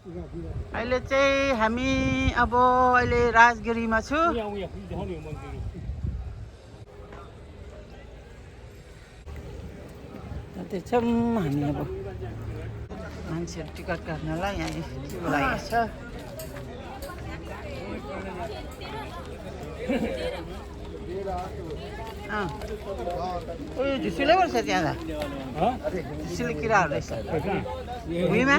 अहिले चाहिँ हामी अब अहिले राजगिरीमा छु। जाँदैछौँ हामी अब मान्छेहरू टिकट काट्नलाई यहाँ लागेको छ। उयो झुसुले पो रहेछ त्यहाँ झुसुले किराहरू रहेछ भुइँमा।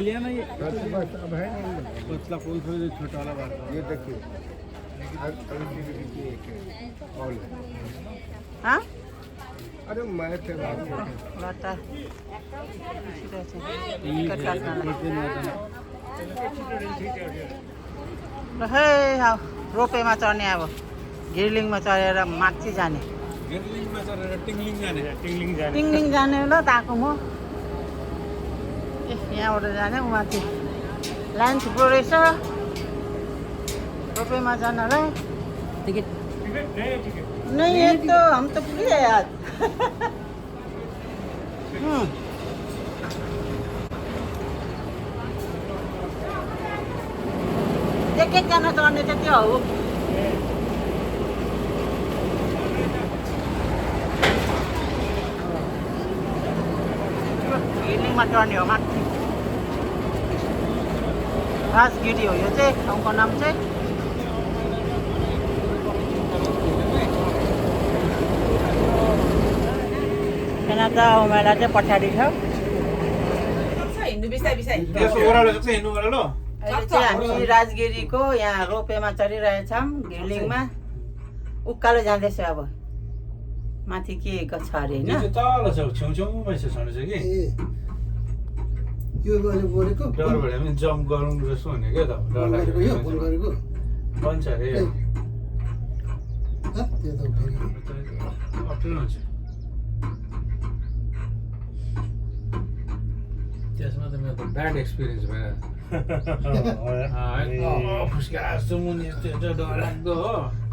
अरे मैं थे बाटा टिकट काट्नलाई ल है रोपेमा चढ्ने अब घिर्लिङमा चढेर माथि जाने टिङलिङ जाने ल ताको म यहाँबाट जाने माथि लाइन थुप्रो रहेछ रोपेमा जानलाई। टिकट नहीं ये तो हम तो फ्री है यार। एक जना चढ्ने चाहिँ त्यो हो। घिर्लिङमा चढ्ने हो माथि राजगिरी हो यो चाहिँ ठाउँको नाम चाहिँ। त उमेरलाई चाहिँ पछाडि छ। अहिले चाहिँ हामी राजगिरीको यहाँ रोपेमा चढिरहेछौँ घिर्लिङमा उकालो जाँदैछ। अब माथि के छ अरे होइन जम्प गरौँ जस्तो भने क्या भन्छ अरे अप्ठ्यारो हुन्छ त्यसमा त मेरो त ब्याड एक्सपिरियन्स भयो।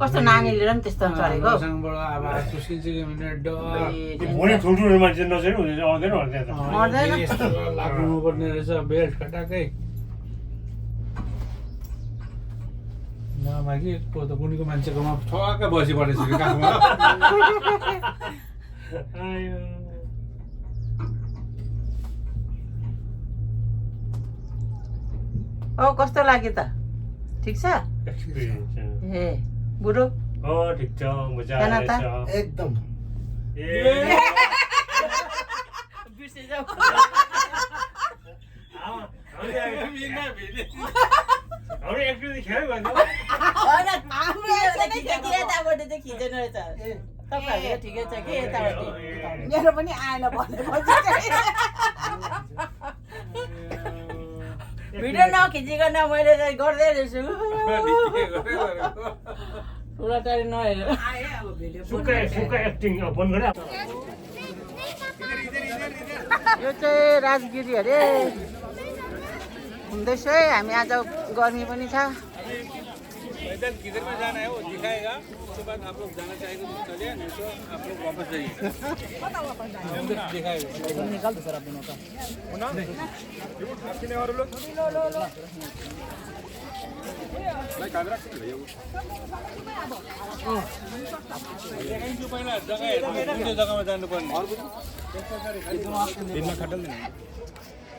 कस्तो नानीले पनि त्यस्तो चढेको आवाज फुस्किन्छ कि भने डर लाग्नुपर्ने रहेछ बेल्ट खटाकै नमागी त कुनीको मान्छेकोमा ठक्कै बसी परेछ कि काखमा। ओ कस्तो लाग्यो त ठिक छ ए बुढो ठिक छ मजा एकदम ठिकै छ कि यतापट्टि मेरो पनि आएन भनेपछि भिडियो नखिचिकन मैले चाहिँ गर्दै रहेछु ठुला टाढी नहेरेर यो चाहिँ राजगिरी अरे घुम्दैछु है हामी। आज गर्मी पनि छ। किधर में जाना है वो दिखाएगा, उसके बाद आप लोग जाना चाहेंगे तो चलिए, नहीं तो आप लोग वापस जाइए। दिखाएगा निकाल दो सर आप दोनों का और लोग जगह में जानु पर्ने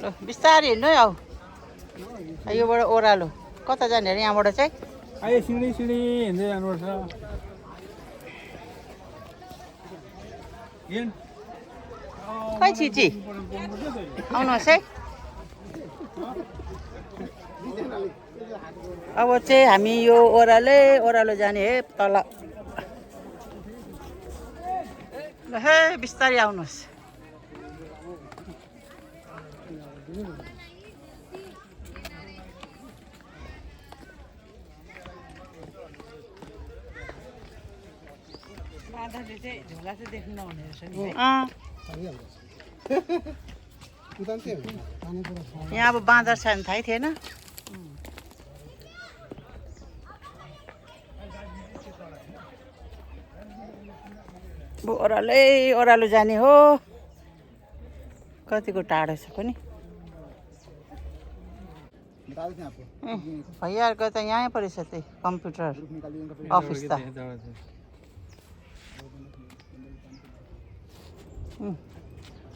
ल बिस्तारै हिँड्नु है। अब योबाट ओह्रालो कता जाने अरे यहाँबाट चाहिँ आयो सिँढी सिँढी हिँड्दै जानुपर्छ। खै छिची आउनुहोस् है। अब चाहिँ हामी यो ओह्रालो जाने है तल। ल हे बिस्तारै आउनुहोस्। झोला चाहिँ देख्नु नहुने रहेछ नि। यहाँ अब बाँदर छ भने थाहै थिएन। ओह्रालो जाने हो। कतिको टाढो छ पनि। भैयाहरूको त यहीँ परेछ त्यही कम्प्युटर अफिस त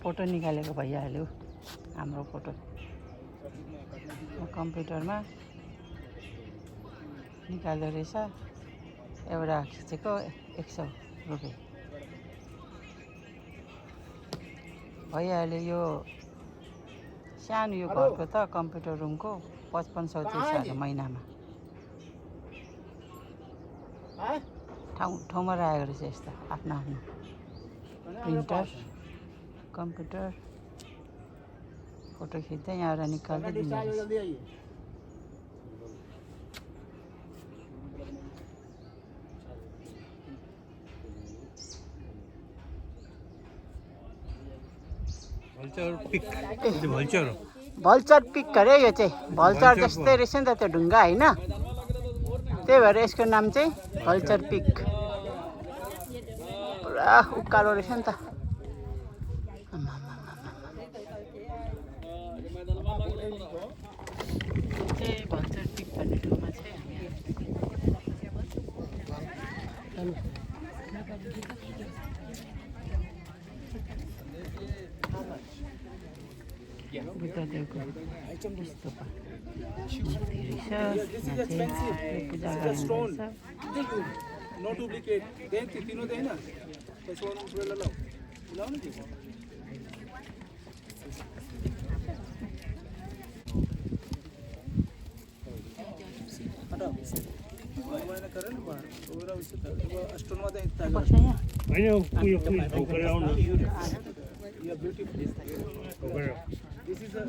फोटो निकालेको भइहाल्यो हाम्रो फोटो कम्प्युटरमा निकाल्दो रहेछ एउटा खिचेको 100 रुपियाँ भइहाल्यो यो सानो यो घरको त कम्प्युटर रुमको 5500 तिर्छ महिनामा ठाउँमा राखेको रहेछ यस्तो आफ्नो आफ्नो प्रिन्टर कम्प्युटर फोटो खिच्दै यहाँबाट निकाल्दै दिनु भल्चर पिक अरे यो चाहिँ भल्चर जस्तै रहेछ नि त त्यो ढुङ्गा होइन त्यही भएर यसको नाम चाहिँ भल्चर पिक पुरा उकालो रहेछ नि त भल्चर पिक भन्ने ठाउँमा चाहिँ बुद्धदेवको स्तूप पूजा गर्नुहुन्छ नो डुप्लिकेट देन तीनों देन ना पैसा वाला उसमें ले लो ना जी मैंने करे ना बाहर ओरा उससे वो अस्ट्रोन वाला इतना होइन उयो उयो आउनु या ब्यूटीफुल दिस इज अ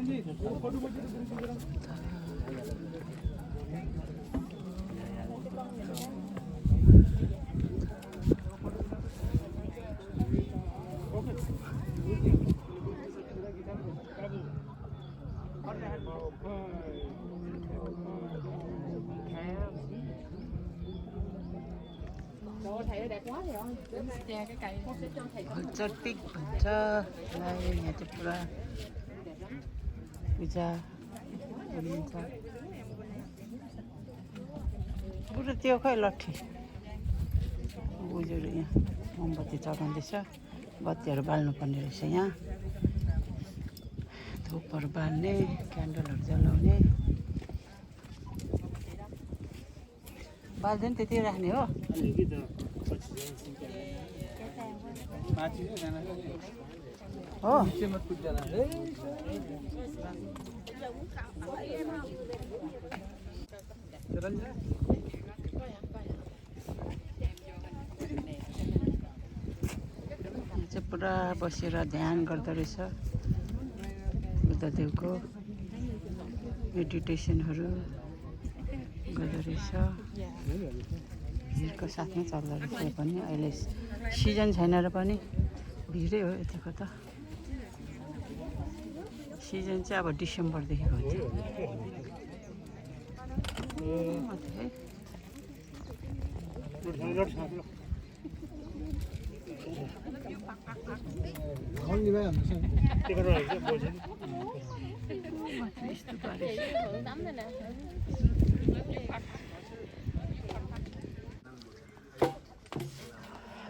जी फोटो भल्चर पिक भन्छ यहाँ चाहिँ पुरा पूजा गरिन्छ पुरा त्यो खै लट्ठी बुझेर यहाँ मोमबत्ती चढाउँदैछ बत्तीहरू बाल्नुपर्ने रहेछ यहाँ धुपहरू बाल्ने क्यान्डलहरू जलाउने बाल्दैन त्यति राख्ने हो हो नीचे मत कूद जाना है चल जा चाहिँ पुरा बसेर ध्यान गर्दो रहेछ बुद्धदेवको मेडिटेसनहरू गर्दो रहेछ भिडको साथमै चल्दो रहेछ पनि अहिले सिजन छैन र पनि भिडै हो यताको त सिजन चाहिँ अब डिसेम्बरदेखिको हुन्छ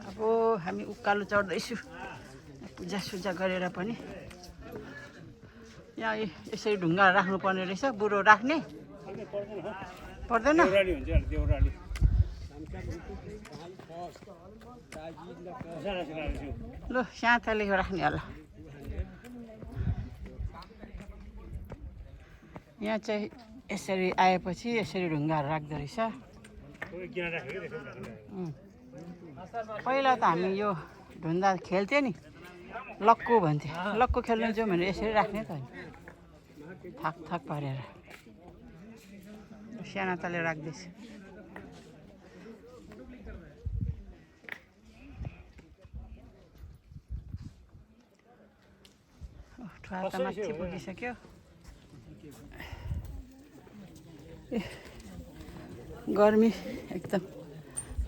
अब हामी उकालो चढ्दैछु पूजासुजा गरेर पनि यहाँ यसरी ढुङ्गा राख्नुपर्ने रहेछ बुढो राख्ने पर्दैन ल साथाले राख्ने होला यहाँ चाहिँ यसरी आएपछि यसरी ढुङ्गाहरू राख्दो रहेछ पहिला त हामी यो ढुङ्गा खेल्थ्यो नि लक्कु भन्थ्यो लक्कु खेल्नु जाउँ भनेर यसरी राख्ने त थाक थाक पारेर सानाताले राख्दैछ ठुवा त माथि पुगिसक्यो गर्मी एकदम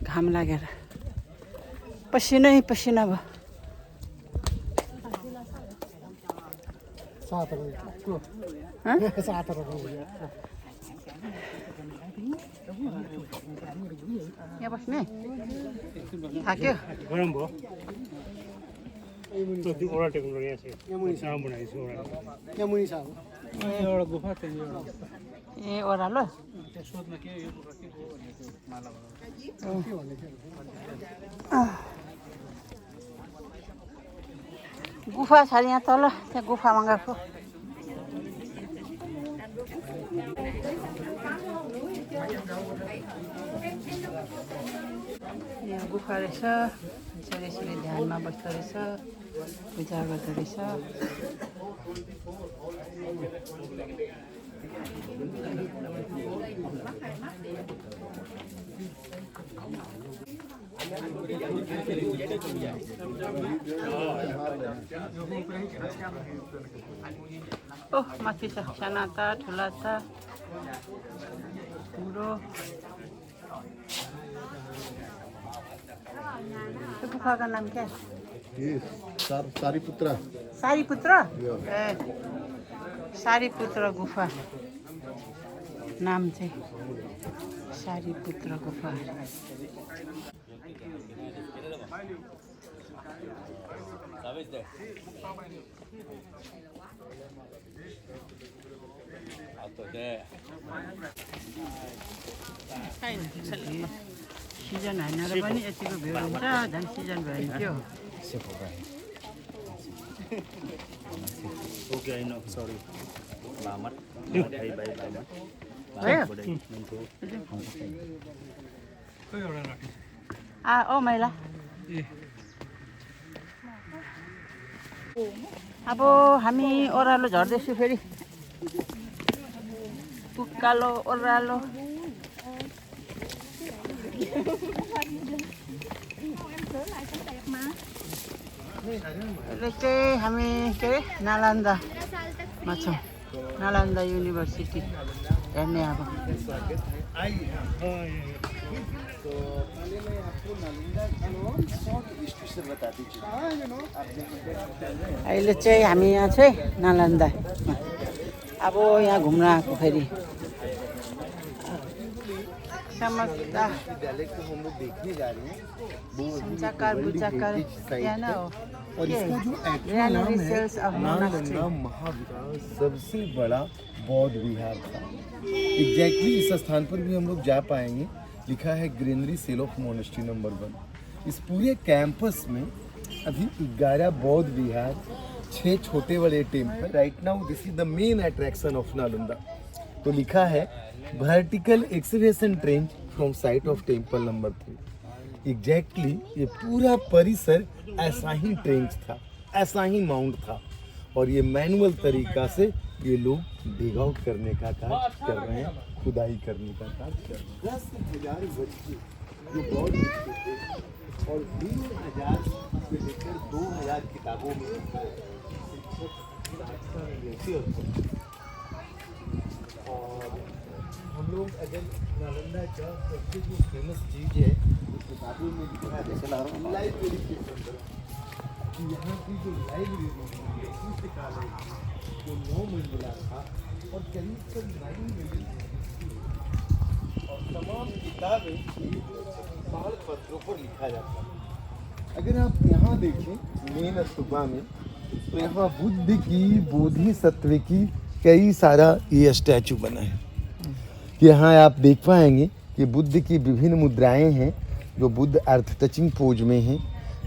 घाम लागेर पसिनै पसिना भयो हाँ? यहाँ बस्ने थाक्यो गरम भयो त्यो ओरा टेक्नु यहाँ छ यहाँ बनाइछु ओरा एउटा गुफा थियो एउटा ए ओह्रालो त्यहाँ सोध्न के यो गुफा के हो भनेको माला गुफा छ यहाँ तल त्यहाँ गुफामा गएको यहाँ गुफा रहेछ यसरी ध्यानमा बस्दो रहेछ पूजा गर्दो रहेछ ओह माथि छ साना त ठुला त ठुलो त्यो गुफाको नाम क्या ये सारीपुत्रा सारीपुत्र ए सारीपुत्र गुफा नाम चाहिँ सारीपुत्र गुफा सिजन होइन र पनि यतिको भिड हुन्छ झन् सिजन भयो भने के हो ओके आई नो सरी लामट भाइ भाइ लामट भयो ओ मैला अब हामी ओह्रालो झर्दैछु फेरि उकालो ओह्रालो अहिले चाहिँ हामी के अरे नालन्दामा छौँ नालन्दा युनिभर्सिटी हेर्ने अब अहिले चाहिँ हामी यहाँ चाहिँ नालन्दा अब यहाँ घुम्न आएको फेरि समझता विद्यालय को हम लोग देखने जा रहे हैं वो संचाकार बुचाकार यहाँ ना हो और इसका जो एक्चुअल नाम है नालंदा महाविहार सबसे बड़ा बौद्ध विहार था। एग्जैक्टली इस स्थान पर भी हम लोग जा पाएंगे। लिखा है granary cell of monastery number 1। इस पूरे कैंपस में अभी 11 बौद्ध विहार, 6 छोटे बड़े temple. Right now this is the main attraction of Nalanda. तो लिखा है vertical excavation trench from site of temple number 3। Exactly ये पूरा परिसर ऐसा ही ट्रेंच था, ऐसा ही माउंट था और ये मैनुअल तरीका से ये लोग डिग आउट करने का कार्य कर रहे हैं, खुदाई करने का कार्य कर रहे हैं। 10,000 बच्चे जो बौद्ध बच्चे थे और 20,000 से लेकर 2,000 किताबों में और हम लोग अगर नालंदा का सबसे जो फेमस चीज़ है किताबों में लिखा है लाइब्रेरी के अंदर कि यहाँ की जो लाइब्रेरी है पुस्तकालय जो 9 मंजिला था और करीब 9 मिलियन और तमाम किताबें ताल पत्रों पर लिखा जाता है। अगर आप यहाँ देखें मेन स्तूपा में तो यहाँ बुद्ध की बोधिसत्व की कई सारा ये स्टैचू बना है। यहाँ आप देख पाएंगे कि बुद्ध की विभिन्न मुद्राएं हैं जो बुद्ध अर्थ टचिंग पोज में हैं।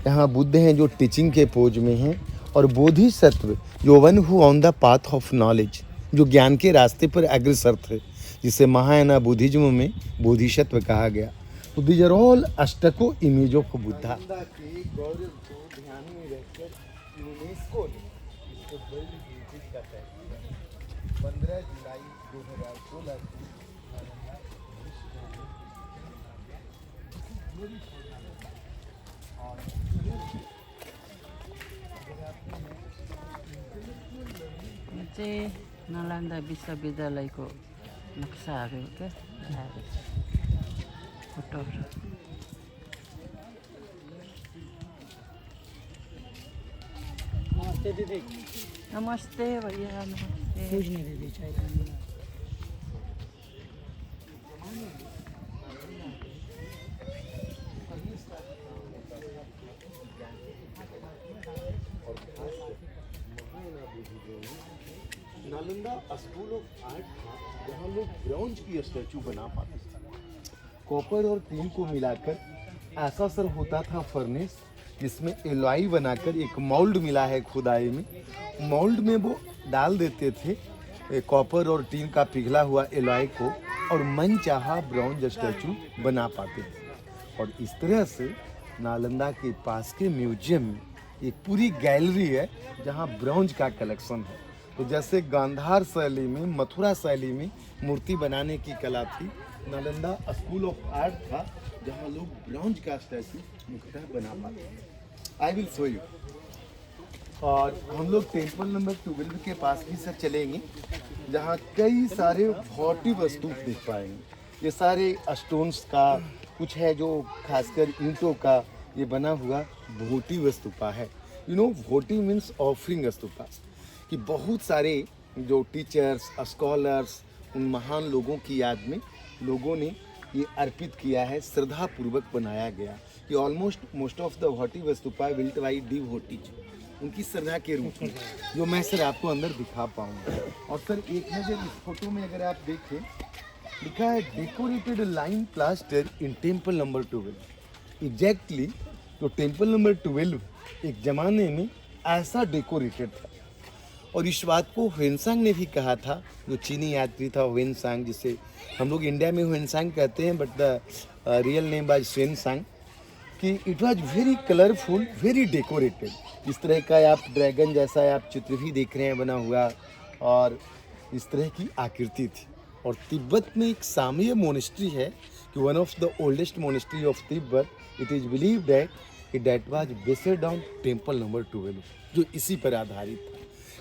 यहाँ बुद्ध हैं जो टीचिंग के पोज में हैं और बोधिसत्व जो one who on the path of knowledge जो ज्ञान के रास्ते पर अग्रसर थे जिसे महायाना बुद्धिज्म में बोधिसत्व कहा गया। तो दीज आर ऑल अष्टको इमेज ऑफ बुद्धा। ध्यान में रखकर यूनेस्को ने इसको वर्ल्ड हेरिटेज का तय किया 15 जुलाई 2016 को। चाहिँ नालन्दा विश्वविद्यालयको नक्साहरू क्या फोटोहरू नमस्ते भैया, नमस्ते। कुछ नहीं दे दी चाय पानी। नालंदा स्कूल ऑफ आर्ट था जहाँ लोग ब्रॉन्ज की स्टैचू बना पाते थे। कॉपर और टीन को मिलाकर ऐसा सर होता था फर्नेस जिसमें एलॉय बनाकर एक मोल्ड मिला है खुदाई में, मोल्ड में वो डाल देते थे कॉपर और टीन का पिघला हुआ एलॉय को और मन चाहा ब्रॉन्ज स्टैचू बना पाते थे। और इस तरह से नालंदा के पास के म्यूजियम में एक पूरी गैलरी है जहाँ ब्रॉन्ज का कलेक्शन है। तो जैसे गांधार शैली में, मथुरा शैली में मूर्ति बनाने की कला थी, नालंदा स्कूल ऑफ आर्ट था जहाँ लोग ब्रॉन्ज का स्टैचू मुख्यतः बना पाते हैं। I will show you. और हम लोग टेम्पल नंबर 12 के पास भी सर चलेंगे जहाँ कई सारे भौतिक स्तूप देख पाएंगे। ये सारे स्टोन्स का कुछ है जो खासकर ईंटों का ये बना हुआ भोटी स्तूपा है। You know votive means offering stupa, कि बहुत सारे जो टीचर्स, स्कॉलर्स, उन महान लोगों की याद में लोगों ने ये अर्पित किया है, श्रद्धा पूर्वक बनाया गया। कि almost most of the votive stupa built by devotees, उनकी श्रद्धा के रूप में, जो मैं सर आपको अंदर दिखा पाऊंगा। और सर एक नज़र इस फोटो में अगर आप देखें, लिखा है decorated line plaster in temple number 12। Exactly तो टेम्पल नंबर 12 एक जमाने में ऐसा डेकोरेटेड था। और इस बात को ह्वेनसांग ने भी कहा था, जो चीनी यात्री था ह्वेनसांग, जिसे हम लोग इंडिया में ह्वेनसांग कहते हैं, but the real name was Hiuen Tsang, कि it was very colourful, very decorated. इस तरह का आप ड्रैगन जैसा आप चित्र भी देख रहे हैं बना हुआ, और इस तरह की आकृति थी। और तिब्बत में एक सामयिक मोनेस्ट्री है कि one of the oldest monastery of Tibet, it is believed that that was based on temple number 12, जो इसी पर आधारित था।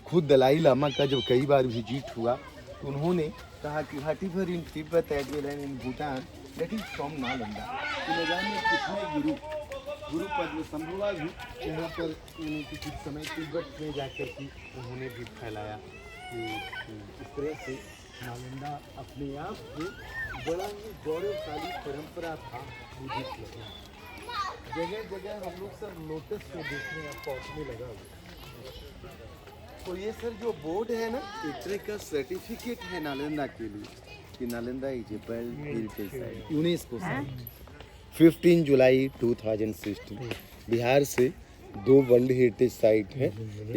खुद दलाई लामा का जब कई बार विजिट हुआ तो उन्होंने कहा कि whatever in Tibet as well and in Bhutan that is from Nalanda. न जाने कितने गुरु पद्म संभवा भी यहाँ पर उन्होंने कुछ समय तिब्बत में जाकर के उन्होंने भी फैलाया। इस तरह से नालंदा अपने आप में बड़ा ही गौरवशाली परंपरा था बुद्धिस्ट में। जगह जगह हम लोग सर लोटस को देखने आप पहुँचने लगा। तो ये सर जो बोर्ड है ना, एक तरह का सर्टिफिकेट है नालंदा के लिए कि Nalanda is a world heritage site, UNESCO site. 15 जुलाई 2016 बिहार से 2 वर्ल्ड हेरिटेज साइट है,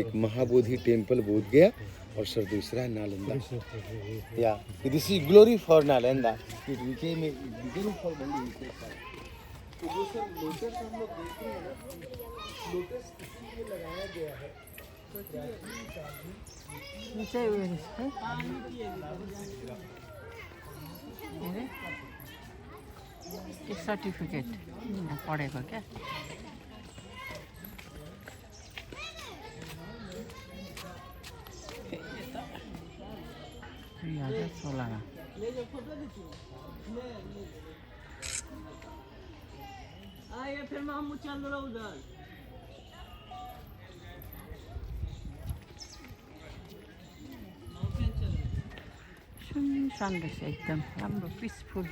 एक महाबोधि टेम्पल बोध गया और सर दूसरा नालंदा। या this is glory for Nalanda, it became a glory for world heritage site. तो जो सर लोटस हम लोग देख रहे हैं ना, लोटस इसलिए लगाया गया है नीचे हुए है सर्टिफिकेट पढ़ेको क्या? सोलह फिर हम चल रहा उधर। सुनसान रहेछ, एकदम राम्रो पिसफुल।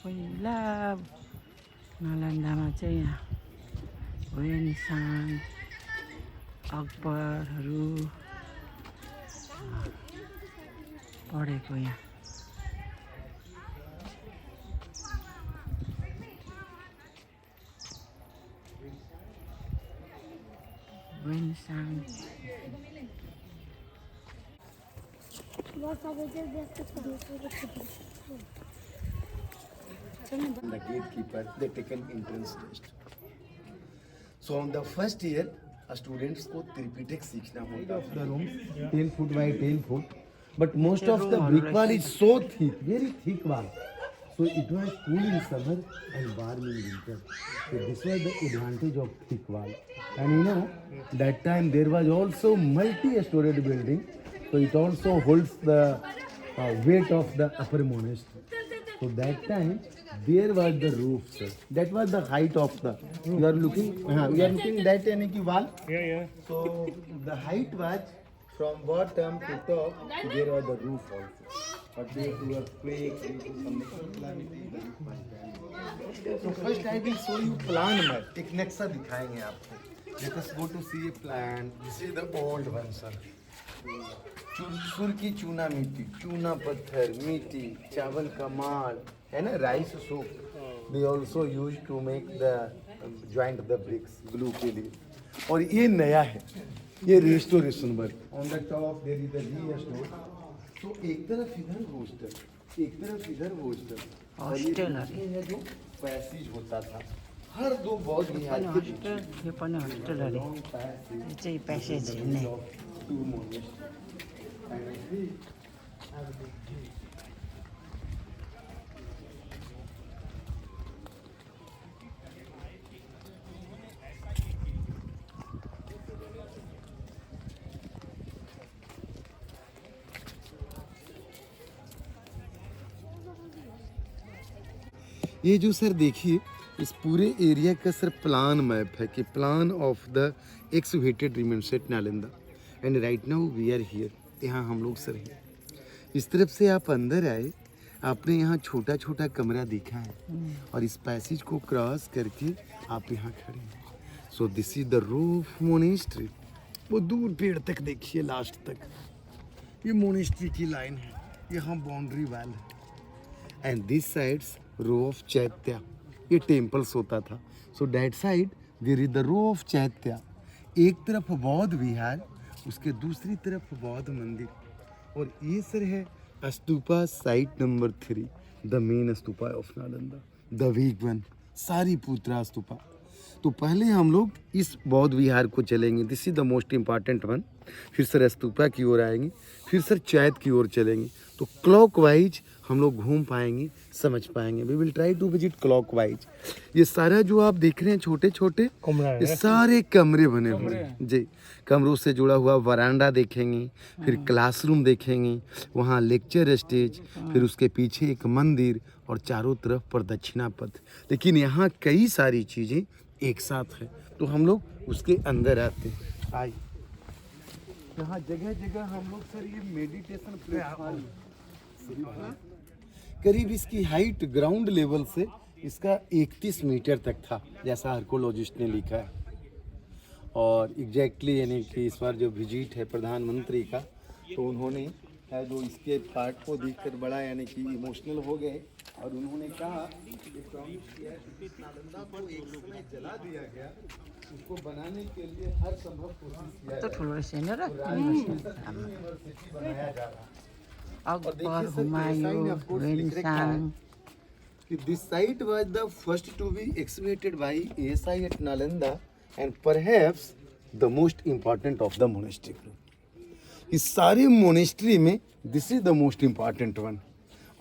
पहिला नालन्दामा चाहिँ यहाँ ह्वेनसाङ, अकबरहरू पढेको यहाँ। ह्वेनसाङ the gatekeeper, they taken entrance test. So on the first year, students को त्रिपिटक सीखना होता है। The room 10 foot by 10 foot, but most of the brick wall is so thick, very thick wall. So it was cool in summer and warm in winter. So this was the advantage of thick wall. And you know, that time there was also multi-storied building, so it also holds the weight of the upper monastery. So that time There was the roof, sir. That was the height of the. You are looking. You are looking that यानी कि wall. Yeah. So the height was from bottom to top. There was the roof also. But due to earthquake, due to some natural calamity, the roof was down. So first I will show you plan map. एक नक्शा दिखाएंगे आपको. Let us go to see a plan. This is the old one, sir. सुर की चूना मिट्टी, चूना पत्थर, मिट्टी, चावल का माल, है ना, rice soup. They also used to make the joint the bricks glue के लिए. और ये नया है, ये restoration work. On the top there is the restore. तो एक तरफ इधर hostel, एक तरफ इधर hostel. और ये है जो पैसेज होता था. हर दो बहुत विहार के बीच होस्टेल यो पनि होस्टेल अरे यो चाहिँ प्यासेज हेर्ने ये जो सर देखिए इस पूरे एरिया का सर प्लान मैप है कि plan of the excavated remains at Nalanda and right now we are here. यहाँ हम लोग सर हैं. इस तरफ से आप अंदर आए, आपने यहाँ छोटा छोटा कमरा देखा है और इस पैसेज को क्रॉस करके आप यहाँ खड़े हैं. सो this is the roof monastery. वो दूर पेड़ तक देखिए लास्ट तक, ये मोनेस्ट्री की लाइन है. यहाँ बाउंड्री वाल है and this sides row of chaitya, ये टेम्पल्स होता था. So that side there is the row of chaitya. एक तरफ बौद्ध विहार, उसके दूसरी तरफ बौद्ध मंदिर. और ये सर है stupa site number 3, the main stupa of Nalanda, the weak one, Sariputra stupa. तो पहले हम लोग इस बौद्ध विहार को चलेंगे, this is the most important one. फिर सर स्तूपा की ओर आएंगे, फिर सर चैत की ओर चलेंगे. तो क्लॉकवाइज हम लोग घूम पाएंगे, समझ पाएंगे. We will try to visit clockwise. ये सारा जो आप देख रहे हैं छोटे छोटे, ये सारे कमरे बने हुए हैं जी. कमरों से जुड़ा हुआ वरांडा देखेंगे, फिर क्लासरूम देखेंगे, वहाँ लेक्चर स्टेज, फिर उसके पीछे एक मंदिर और चारों तरफ प्रदक्षिणा पथ. लेकिन यहाँ कई सारी चीज़ें एक साथ है. तो हम लोग उसके अंदर आते हैं. आइए, यहाँ जगह जगह हम लोग सर ये मेडिटेशन प्लेटफॉर्म, करीब इसकी हाइट ग्राउंड लेवल से इसका 31 मीटर तक था, जैसा आर्कोलॉजिस्ट ने लिखा है. और एग्जैक्टली यानी कि इस बार जो विजिट है प्रधानमंत्री का, तो उन्होंने है जो इसके पार्ट को देखकर बड़ा यानी कि इमोशनल हो गए और उन्होंने कहा कि प्रॉमिस किया कि नालंदा को एक समय जला दिया गया, उसको बनाने के लिए हर संभव कोशिश किया तो ठुलो रहेछ हैन र यूनिवर्सिटी बनाया जा रहा है. Akbar Humayun वेन्साङ This site was the first to be excavated by ASI at Nalanda and perhaps the most important of the monastery group. इस सारे मोनेस्ट्री में this is the most important one.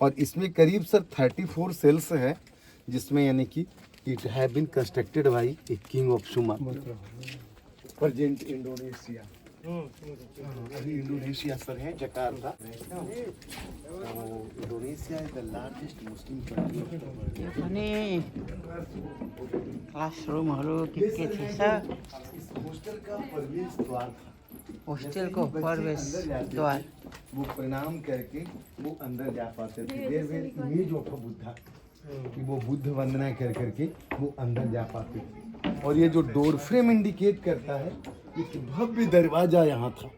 और इसमें करीब सर 34 सेल्स है, जिसमें यानी कि it have been constructed by a king of Sumatra, present Indonesia. अभी इंडोनेशिया सर है Jakarta. Indonesia is the largest Muslim country. यो पनि क्लासरुमहरू के थिएछ. इस होस्टल का प्रवेश द्वार था. होस्टेलको प्रवेश द्वार. वो प्रणाम करके वो अंदर जा पाते थे. There were image of Buddha, कि वो बुद्ध वंदना कर करके वो अंदर जा पाते थे. और ये जो डोर फ्रेम इंडिकेट करता है, एक भव्य दरवाजा यहाँ था.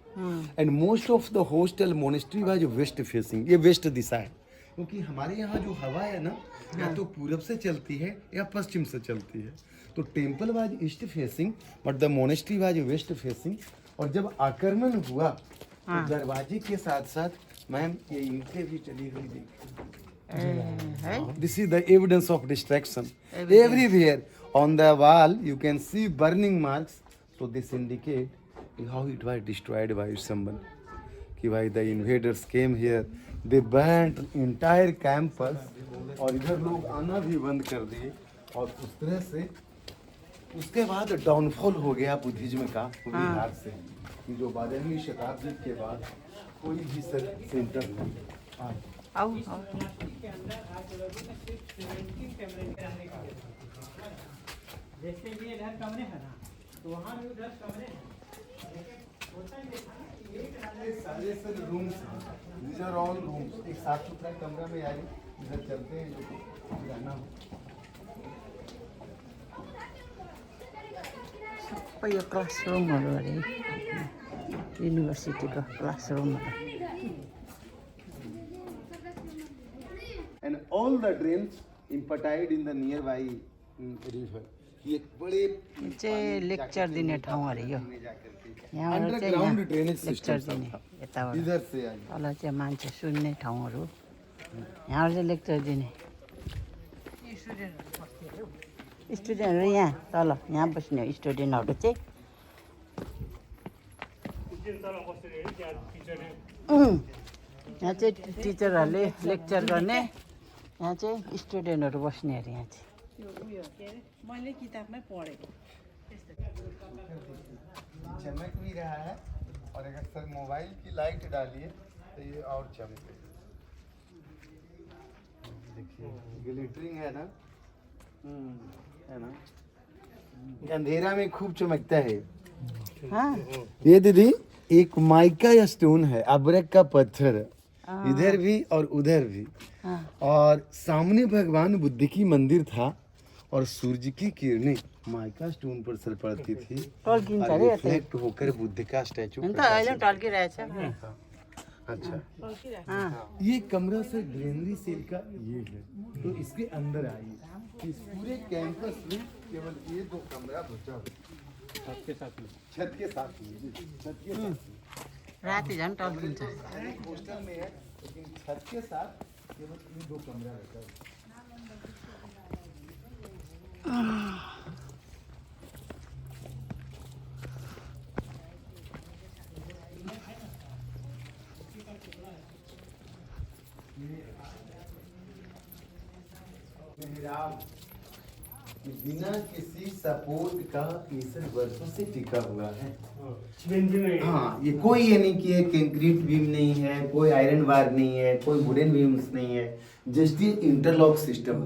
And most of the hostel monastery was waste facing, ये वेस्ट दिशा है. क्योंकि हमारे यहाँ जो हवा है ना, या तो पूरब से चलती है या पश्चिम से चलती है. तो temple was east facing but the monastery was waste facing. और जब आक्रमण हुआ तो दरवाजे के साथ साथ मैम ये ईंटें भी चली हुई देखिए. This is the evidence of distraction. Everywhere on the wall you can see burning marks. So this indicate how it was destroyed by someone, कि भाई the invaders came here, they burned entire campus. और इधर लोग आना भी बंद कर दिए. और उस तरह से उसके बाद डाउनफॉल हो गया बुद्धिज्म का बिहार से, कि जो 12वीं शताब्दी के बाद कोई भी सेंटर नहीं. आओ आओ जैसे भी इधर कमरे हैं ना तो वहाँ भी उधर कमरे हैं सारे sir rooms these are all rooms एक साफ सुथरा कमरा में यार इधर चलते हैं जो जाना हो सबै यो क्लासरुमहरू अरे युनिभर्सिटीको क्लासरुमहरू and all the drains impacted in the nearby river ये बड़े यो चाहिँ लेक्चर दिने ठाउँ अरे यो यहाँबाट चाहिँ अंडरग्राउंड यहाँ ड्रेनेज लेक्चर सिस्टम दिने यताबाट इधर से आई तल चाहिँ मान्छे सुन्ने ठाउँहरू यहाँबाट चाहिँ लेक्चर दिने स्टुडेन्टहरू यहाँ तल यहाँ बस्ने स्टुडेन्टहरू चाहिँ यहाँ चाहिँ टिचरहरूले लेक्चर गर्ने यहाँ चाहिँ स्टुडेन्टहरू बस्ने अरे यहाँ चाहिँ मैले किताबमै पढेको चमक भी रहा है और अगर सर मोबाइल की लाइट डालिए तो ये और चमके देखिए ग्लिटरिंग है ना है ना ये अंधेरा में खूब चमकता है हाँ ये दीदी एक माइका या स्टोन है अबरक का पत्थर इधर भी और उधर भी हाँ और सामने भगवान बुद्ध की मंदिर था और सूर्य की किरणें माइका स्टोन पर सर पड़ती थी टल्किन्छ और अरे यतै रिफ्लेक्ट होकर बुद्ध का स्टैचू अन्त अहिले पनि टल्किरहेछ अच्छा हाँ ये कमरा सर ग्रीनरी सेल का ये है तो इसके अंदर आइए इस पूरे कैंपस में केवल ये दो कमरा बचा हुआ छत के साथ छत के साथ राति झन् टल्किन्छ एक हॉस्टल में है लेकिन छत के साथ केवल ये दो कमरा बचा हुआ बिना किसी सपोर्ट का ईसर वर्षों से टिका हुआ है हाँ ये कोई ये नहीं कि कंक्रीट बीम नहीं है कोई आयरन बार नहीं है कोई वुडन बीम्स नहीं है जस्ट ये इंटरलॉक सिस्टम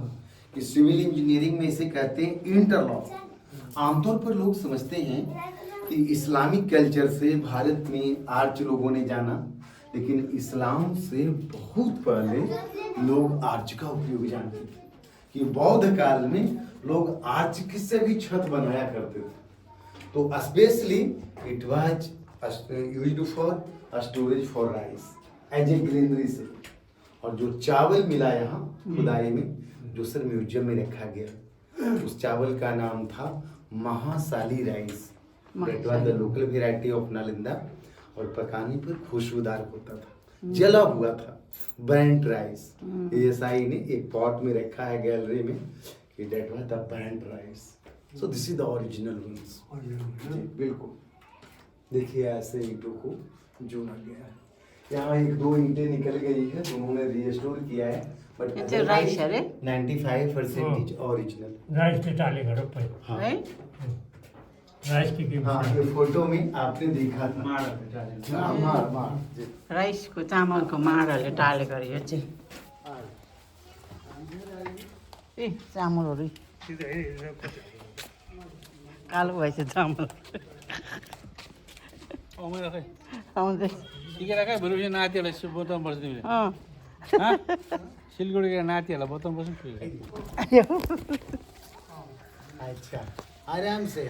कि सिविल इंजीनियरिंग में इसे कहते हैं इंटरलॉक आमतौर पर लोग समझते हैं कि इस्लामिक कल्चर से भारत में आर्च लोगों ने जाना लेकिन इस्लाम से बहुत पहले लोग आर्च का उपयोग जानते थे कि बौद्ध काल में लोग आर्च से भी छत बनाया करते थे तो specially it was used for storage for rice as a granary से और जो चावल मिला यहाँ खुदाई में जो सर म्यूजियम में रखा गया उस चावल का नाम था Mahasali rice that was the local variety of Nalanda और पकाने पर खुशबूदार होता था जला हुआ था ब्रांड राइस एएसआई ने एक पॉट में रखा है गैलरी में कि that was the brand rice so this is the original ones बिल्कुल देखिए ऐसे ईंटों को जोड़ा गया है यहाँ एक दो ईंटें निकल गई है उन्होंने रिस्टोर किया है बट यो चाहिँ राइस अरे 95% ओरिजिनल राइस के टाले घरों पर है राइस की हाँ ये फोटो में आपने देखा था मार जी राइसको चामलको माडहरूले टालेको अरे यो चाहिँ ए चामलहरू कालो भएछ चामल आउँदैन खै आउँदै टिकेर खै भोलि नातिहरूलाई यसो बताउनु पर्छ तिमीले सिलगढीको नातिहरूलाई बताउनु पर्छ अच्छा आराम से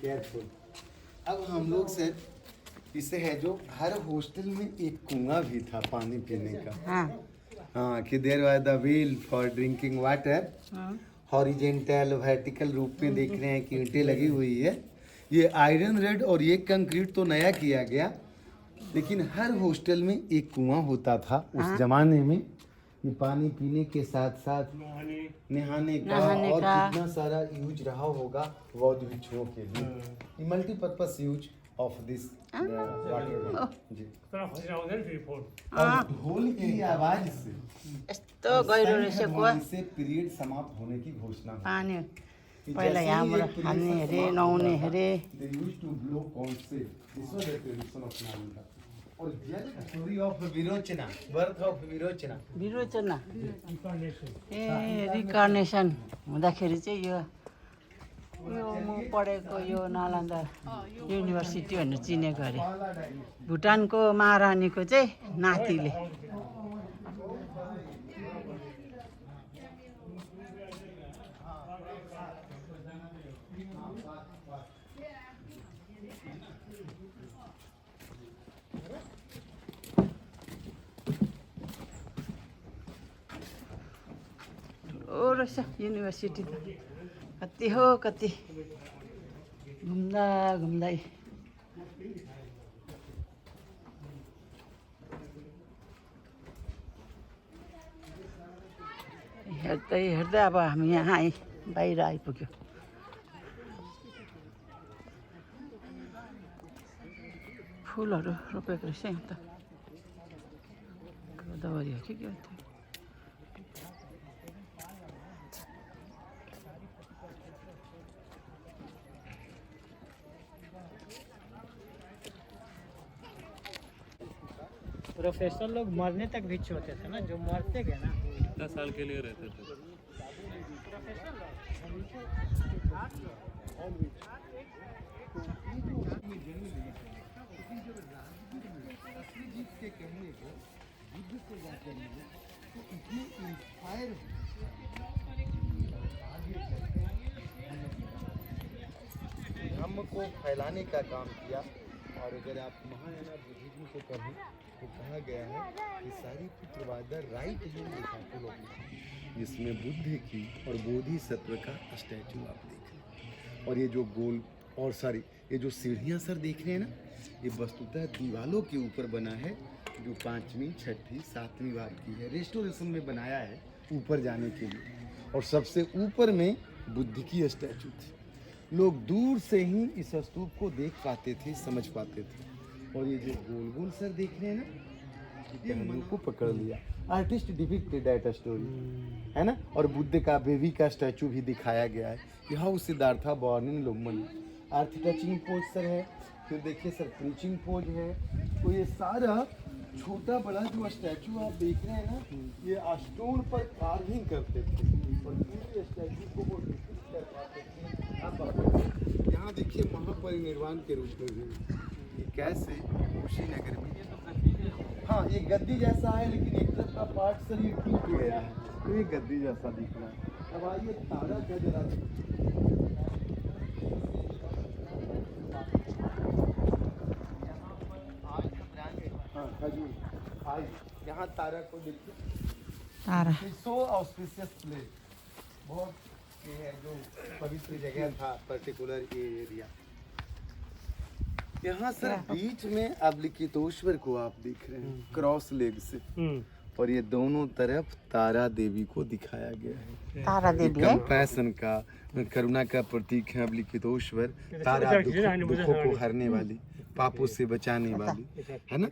केयरफुल अब हम लोग सर इसे है जो हर हॉस्टल में एक कुआं भी था पानी पीने का हाँ कि there was the wheel for drinking water horizontal vertical रूप में देख रहे हैं कि ईंटें लगी हुई है ये आयरन रेड और ये कंक्रीट तो नया किया गया लेकिन हर हॉस्टल में एक कुआं होता था उस जमाने में ये पानी पीने के साथ साथ नहाने का और कितना सारा यूज रहा होगा बौद्ध भिक्षुओं के लिए ये multipurpose use of this water जी और ढोल की आवाज से यस्तो गहिरो रहेछ कुवा से पीरियड समाप्त होने की घोषणा हुई। पानी पहिला यहाँबाट हाल्ने अरे नुहाउने अरे They used to blow conch. This was the tradition of Nalanda. और story of Virochana, birth of Virochana. Virochana a reincarnation हुँदाखेरि चाहिँ यो म पढेको यो नालन्दा युनिभर्सिटी भनेर चिनेको अरे भुटानको महारानीको चाहिँ नातिले ठुलो रहेछ युनिभर्सिटी त कति हो कति घुम्दा घुम्दै हेर्दै हेर्दै अब हामी यहाँ बाहिर आइपुग्यो फुलहरू रोपेको रहेछ यहाँ त गोदावरी हो कि के हो त्यो प्रोफेसर लोग मरने तक रिच होते थे ना, जो मरते गए ना। कितना साल के लिए रहते थे? के कहने को बुद्ध से बात करने को तो इतने इंस्पायर धर्म को फैलाने का काम किया। और अगर आप महायाना बुद्धिज्म को कहें तो कहा गया है कि सारी पुत्रवादा राइट हैंड डिसाइपल ऑफ, जिसमें बुद्ध की और बोधिसत्व का स्टैचू आप देख रहे हैं। और ये जो गोल और सारी ये जो सीढ़ियाँ सर देख रहे हैं ना, ये वस्तुतः दीवालों के ऊपर बना है, जो 5वीं 6वीं 7वीं बार की है, रेस्टोरेशन में बनाया है ऊपर जाने के लिए। और सबसे ऊपर में बुद्ध की स्टैचू थी। लोग दूर से ही इस स्तूप को देख पाते थे, समझ पाते थे। और ये जो गोल गोल सर देख रहे हैं ना, ये पहलू को पकड़ लिया। आर्टिस्ट डिपिक्टेड दैट स्टोरी, है ना। और बुद्ध का बेबी का स्टैचू भी दिखाया गया है। यहाँ Siddhartha born in Loman earth touching pose sir है। फिर देखिए सर प्रीचिंग पोज है। तो ये सारा छोटा बड़ा जो स्टैचू आप देख रहे हैं ना, ये स्टोन पर कार्विंग करते थे और पूरे स्टैचू को वो डिपिक्ट कर पाते थे। यहाँ देखिए महापरिनिर्वाण के रूप में भी ये कैसे कुशीनगर में, हाँ ये गद्दी जैसा है, लेकिन एक तरफ का पार्ट सर ये टूट गया है, तो ये गद्दी जैसा दिख रहा है। अब आइए तारा का जरा यहाँ तारा को देखिए, तारा सो ऑस्पिशियस प्लेस, बहुत ये है जो पवित्र जगह था पर्टिकुलर ये एरिया। यहाँ सर बीच में अवलिकितोश्वर को आप देख रहे हैं क्रॉस लेग से, और ये दोनों तरफ तारा देवी को दिखाया गया है। तारा देवी है, कंपैशन का, करुणा का प्रतीक है अवलिकितोश्वर। तारा दुखों को हरने वाली, पापों से बचाने वाली, है ना।